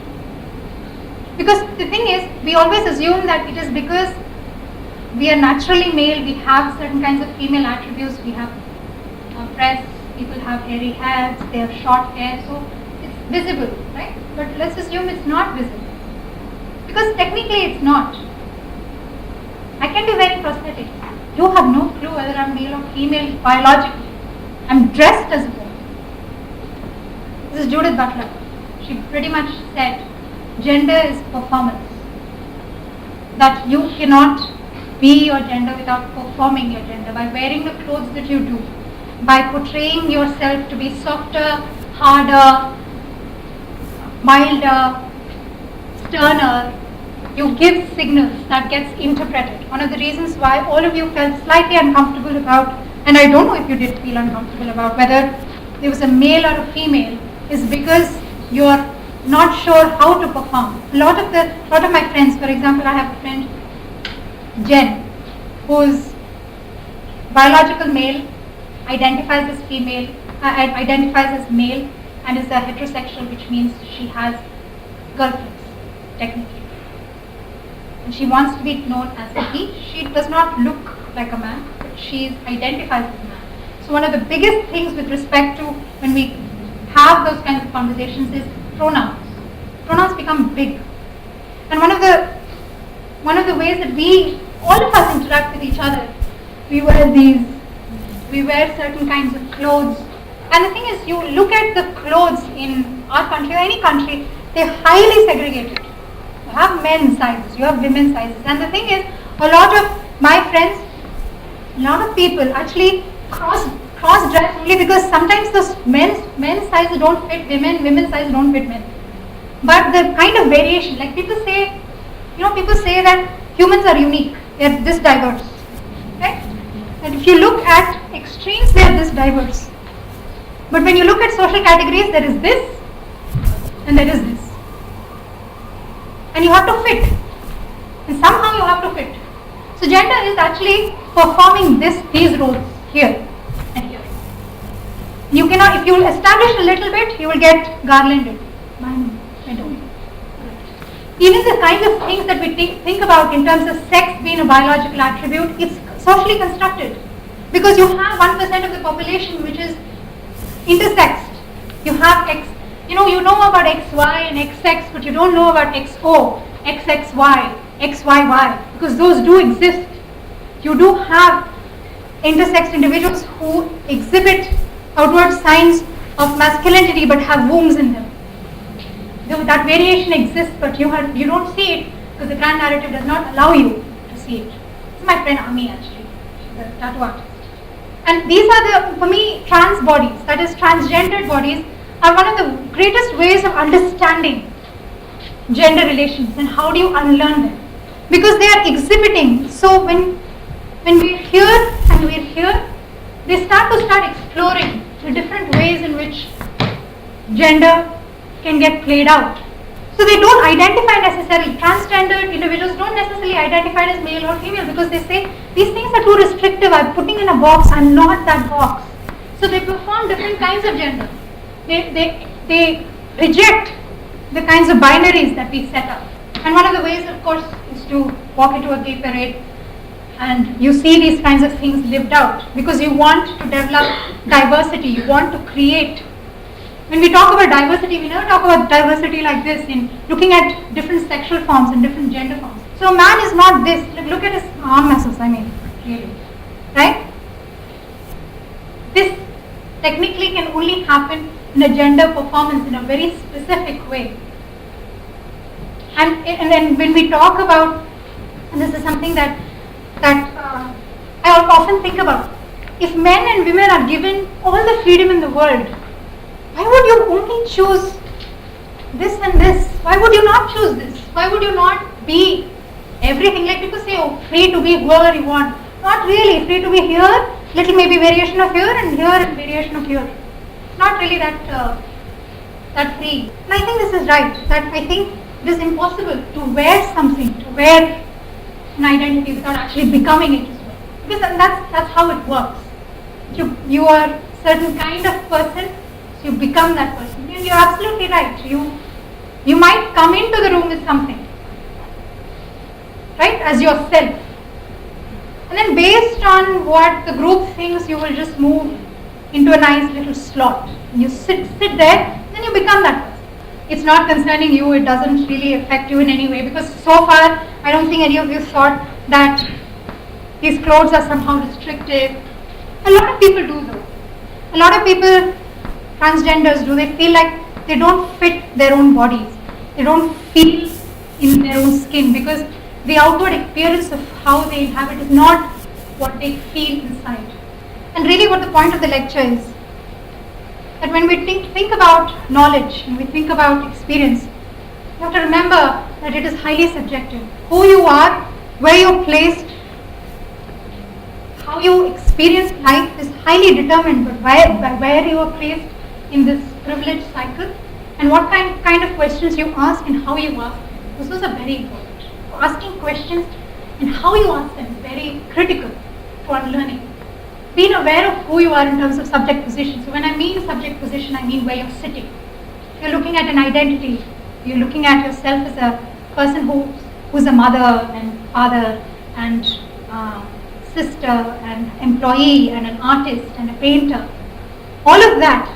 Because the thing is, we always assume that it is because we are naturally male, we have certain kinds of female attributes, we have breasts, people have hairy hairs, they have short hair, so it's visible, right? But let's assume it's not visible. Because technically it's not. I can be wearing prosthetics. You have no clue whether I'm male or female biologically. I'm dressed as a woman. This is Judith Butler. She pretty much said, gender is performance. That you cannot be your gender without performing your gender. By wearing the clothes that you do, by portraying yourself to be softer, harder, milder, sterner, you give signals that gets interpreted. One of the reasons why all of you felt slightly uncomfortable about, and I don't know if you did feel uncomfortable about whether there was a male or a female, is because you're not sure how to perform. A lot of my friends, for example, I have a friend, Jen, whose biological male identifies as female, identifies as male, and is a heterosexual, which means she has girlfriends, technically. And she wants to be known as a he. She does not look like a man, but she identifies as a man. So one of the biggest things with respect to when we have those kinds of conversations is pronouns. Pronouns become big. And one of the ways that all of us interact with each other, we wear certain kinds of clothes. And the thing is, you look at the clothes in our country or any country, they're highly segregated. You have men's sizes, you have women's sizes. And the thing is, a lot of my friends, a lot of people actually cross-dress only because sometimes those men's sizes don't fit women, women's sizes don't fit men. But the kind of variation, like people say that humans are unique, they're this diverse. Right? And if you look at extremes, they're this diverse. But when you look at social categories, there is this and there is this. And you have to fit. And somehow you have to fit. So gender is actually performing these roles here and here. You cannot, if you establish a little bit, you will get garlanded. Even the kinds of things that we think about in terms of sex being a biological attribute, it's socially constructed. Because you have 1% of the population which is intersexed. You have X, you know about XY and XX, but you don't know about XO, XXY, XYY, because those do exist. You do have intersexed individuals who exhibit outward signs of masculinity but have wombs in them. That variation exists, but you don't see it because the grand narrative does not allow you to see it. It's my friend Ami actually, the tattoo artist. And these are for me, trans bodies, that is transgendered bodies, are one of the greatest ways of understanding gender relations and how do you unlearn them. Because they are exhibiting, so when we're here and we're here, they start exploring the different ways in which gender can get played out. So they don't identify necessarily, transgendered individuals don't necessarily identify as male or female because they say, these things are too restrictive, I'm putting in a box, I'm not that box. So they perform different kinds of gender. They reject the kinds of binaries that we set up. And one of the ways, of course, is to walk into a gay parade and you see these kinds of things lived out because you want to develop diversity, you want to create. When we talk about diversity, we never talk about diversity like this in looking at different sexual forms and different gender forms. So a man is not this. Look at his arm muscles, really. Right? This technically can only happen in a gender performance in a very specific way. And then when we talk about, and this is something that I often think about, if men and women are given all the freedom in the world, why would you only choose this and this? Why would you not choose this? Why would you not be everything? Like people say, oh, free to be whoever you want. Not really. Free to be here, little maybe variation of here and variation of here. Not really that free. And I think this is right. That I think it is impossible to wear something, to wear an identity without actually becoming it as well. Because that's how it works. You are a certain kind of person, so you become that person. And you're absolutely right. You might come into the room with something, right, as yourself. And then based on what the group thinks, you will just move into a nice little slot. And you sit there, then you become that person. It's not concerning you, it doesn't really affect you in any way, because so far, I don't think any of you thought that these clothes are somehow restrictive. A lot of people do though. A lot of people, transgenders do, they feel like they don't fit their own bodies. They don't feel in their own skin because the outward appearance of how they inhabit is not what they feel inside. And really what the point of the lecture is, that when we think about knowledge and we think about experience, you have to remember that it is highly subjective. Who you are, where you're placed, how you experience life is highly determined by where you are placed in this privileged cycle and what kind of questions you ask and how you ask them. Those are very important. Asking questions and how you ask them is very critical for learning. Being aware of who you are in terms of subject position. So when I mean subject position, I mean where you're sitting. You're looking at an identity. You're looking at yourself as a person who's a mother and father and sister and employee and an artist and a painter. All of that.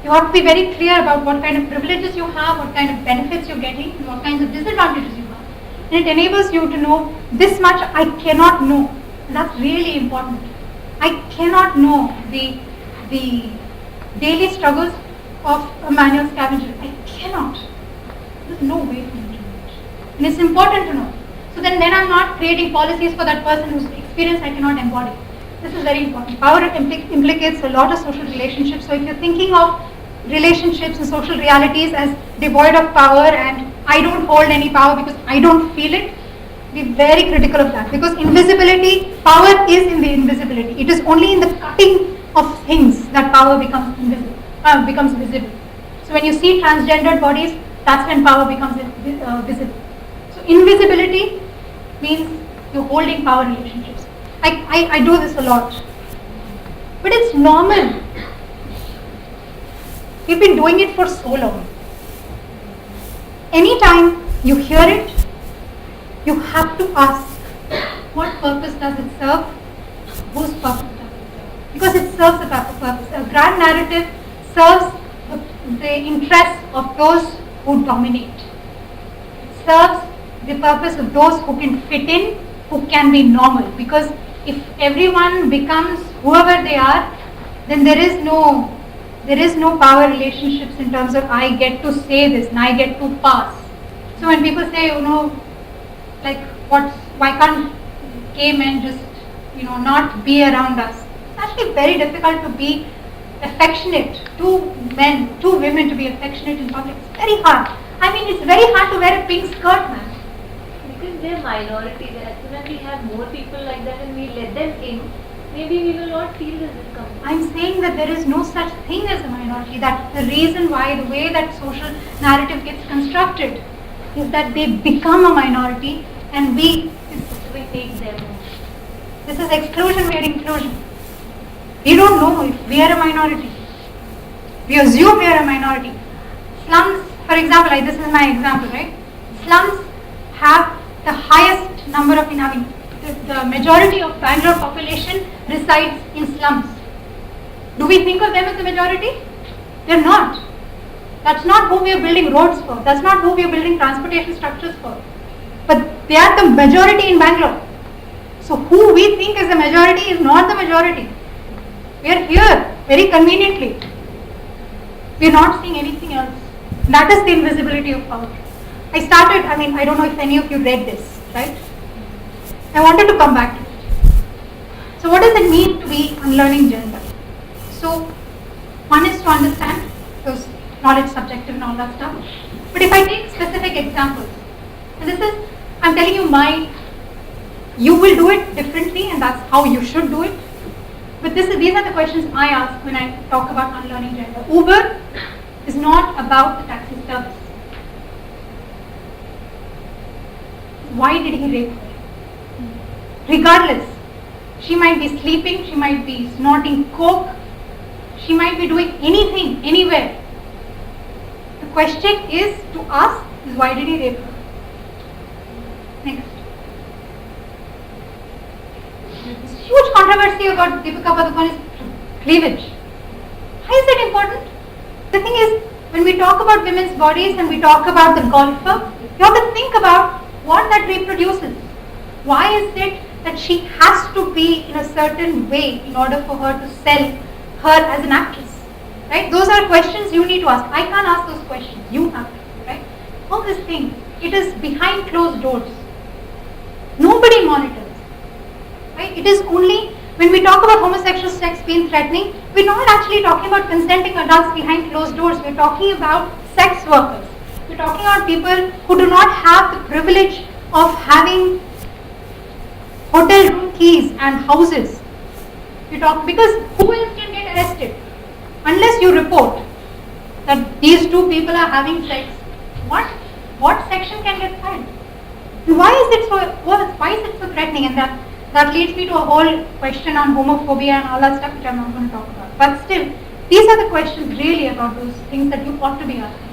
You have to be very clear about what kind of privileges you have, what kind of benefits you're getting, and what kinds of disadvantages you have. And it enables you to know this much I cannot know. And that's really important. I cannot know the the daily struggles of a manual scavenger. I cannot. There's no way for me to do it. And it's important to know. So then I'm not creating policies for that person whose experience I cannot embody. This is very important. Power implicates a lot of social relationships. So if you're thinking of relationships and social realities as devoid of power and I don't hold any power because I don't feel it, be very critical of that. Because invisibility, power is in the invisibility. It is only in the cutting of things that power becomes visible. So when you see transgendered bodies, that's when power becomes visible. So invisibility means you're holding power relationships. I do this a lot. But it's normal. We've been doing it for so long. Anytime you hear it, you have to ask, what purpose does it serve? Whose purpose does it serve? Because it serves a purpose. A grand narrative serves the interests of those who dominate. It serves the purpose of those who can fit in, who can be normal. Because if everyone becomes whoever they are, then there is no power relationships in terms of I get to say this and I get to pass. So when people say, like why can't gay men just, not be around us? It's actually very difficult to be affectionate. Two women to be affectionate in public. It's very hard. I mean, it's very hard to wear a pink skirt, man. Because they're minorities, and as soon as we have more people like that and we let them in, maybe we will not feel the discomfort. I'm saying that there is no such thing as a minority. That's the reason why the way that social narrative gets constructed is that they become a minority and we take them. This is exclusion, we are inclusion. We don't know if we are a minority. We assume we are a minority. Slums, for example, this is my example, right? Slums have the highest number of inhabitants. The majority of Bangalore population resides in slums. Do we think of them as the majority? They're not. That's not who we are building roads for. That's not who we are building transportation structures for. But they are the majority in Bangalore. So who we think is the majority is not the majority. We are here very conveniently. We are not seeing anything else. That is the invisibility of power. I don't know if any of you read this, right? I wanted to come back to it. So what does it mean to be unlearning gender? So one is to understand, because knowledge is subjective and all that stuff. But if I take specific examples, and I'm telling you you will do it differently and that's how you should do it. But these are the questions I ask when I talk about unlearning gender. Uber is not about the taxi service. Why did he rape her? Regardless, she might be sleeping, she might be snorting coke, she might be doing anything, anywhere. The question is to ask is why did he rape her? Next. This huge controversy about Deepika Padukone's cleavage. Why is that important? The thing is, when we talk about women's bodies and we talk about the golfer, you have to think about what that reproduces. Why is it that she has to be in a certain way in order for her to sell her as an actress? Right? Those are questions you need to ask. I can't ask those questions. You have to. Right? All these things. It is behind closed doors. Nobody monitors. Right? It is only when we talk about homosexual sex being threatening, we're not actually talking about consenting adults behind closed doors. We're talking about sex workers. We're talking about people who do not have the privilege of having hotel room keys and houses. Because who else can get arrested? Unless you report that these two people are having sex, what section can get filed? Why is it so threatening? And that leads me to a whole question on homophobia and all that stuff, which I'm not going to talk about. But still, these are the questions really about those things that you ought to be asking.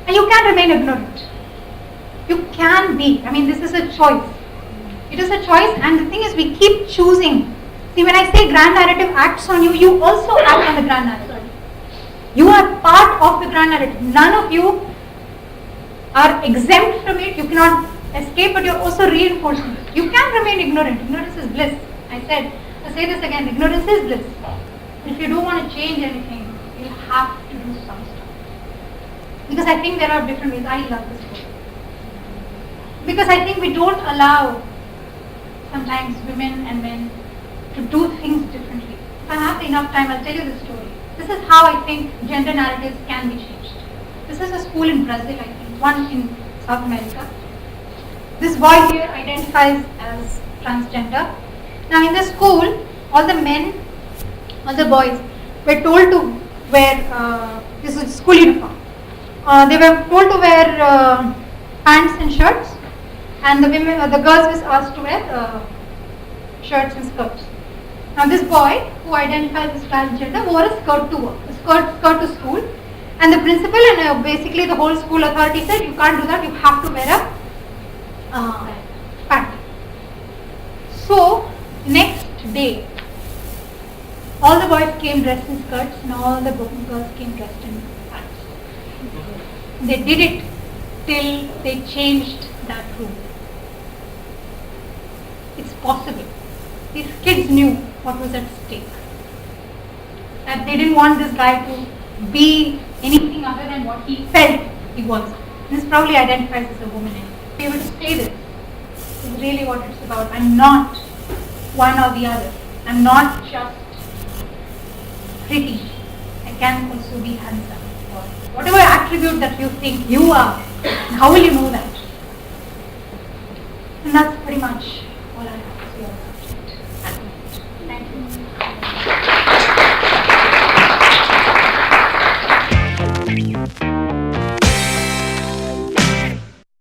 And you can't remain ignorant. You can be. This is a choice. It is a choice, and the thing is, we keep choosing. See, when I say grand narrative acts on you, you also act on the grand narrative. You are part of the grand narrative. None of you are exempt from it. You cannot escape, but you're also reinforcing it. You can remain ignorant. Ignorance is bliss. I say this again. Ignorance is bliss. If you don't want to change anything, you have to do some stuff. Because I think there are different ways. I love this book. Because I think we don't allow sometimes women and men to do things differently. If I have enough time, I'll tell you the story. This is how I think gender narratives can be changed. This is a school in Brazil, I think, one in South America. This boy here identifies as transgender. Now in the school, all the men, all the boys were told to wear, this is school uniform. They were told to wear pants and shirts, and the women, the girls was asked to wear shirts and skirts. Now this boy, who identifies as transgender, wore a skirt to work, a skirt to school, and the principal and basically the whole school authority said, you can't do that, you have to wear a pant. So next day, all the boys came dressed in skirts and all the girls came dressed in pants. They did it till they changed that rule. It's possible. These kids knew what was at stake. That they didn't want this guy to be anything other than what he felt he was. This probably identifies as a woman. Be able to say this is really what it's about. I'm not one or the other. I'm not just pretty. I can also be handsome. Or whatever attribute that you think you are, how will you know that? And that's pretty much all I have to say.